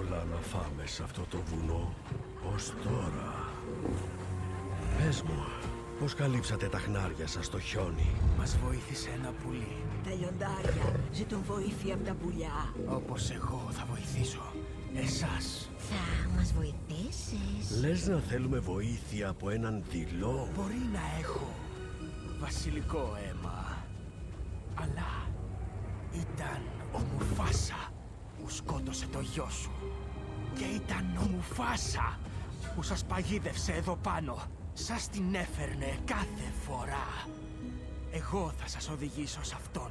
πολλά να φάμε σε αυτό το βουνό. Ως τώρα. Πες μου, πώς καλύψατε τα χνάρια σας στο χιόνι? Μας βοήθησε ένα πουλί. Τα λιοντάρια ζητούν βοήθεια από τα πουλιά. Όπως εγώ θα βοηθήσω εσάς. Θα μας βοηθήσεις? Λες να θέλουμε βοήθεια από έναν δειλό? Μπορεί να έχω βασιλικό αίμα, αλλά ήταν ο Μουφάσα που σκότωσε το γιο σου. Και ήταν ο Μουφάσα που σας παγίδευσε εδώ πάνω. Σας την έφερνε κάθε φορά. Εγώ θα σας οδηγήσω σε αυτόν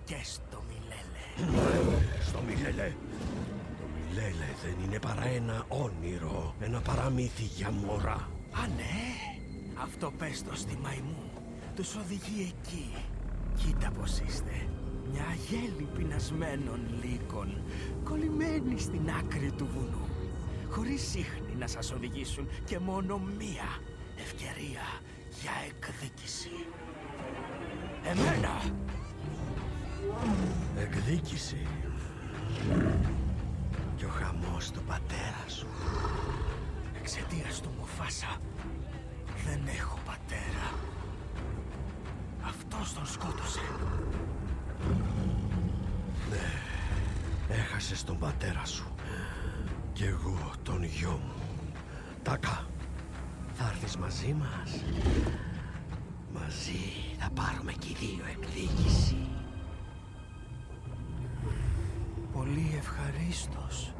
και στο Μιλέλε. Στο Μιλέλε. Το Μιλέλε δεν είναι παρά ένα όνειρο, ένα παραμύθι για μωρά. Α, ναι. Αυτό πες το στη μαϊμού. Τους οδηγεί εκεί. Κοίτα πως είστε. Μια γέλη πεινασμένων λύκων, κολλημένοι στην άκρη του βουνού. Χωρίς ίχνη να σας οδηγήσουν και μόνο μία ευκαιρία για εκδίκηση. Εμένα! Εκδίκηση. Και ο χαμός του πατέρα σου. Εξαιτίας του Μουφάσα δεν έχω πατέρα. Αυτός τον σκότωσε. Ναι, έχασες τον πατέρα σου. Κι εγώ τον γιο μου. Τάκα, θα έρθεις μαζί μας? Μαζί θα πάρουμε κι οι δύο εκδίκηση. Πολύ ευχαρίστως.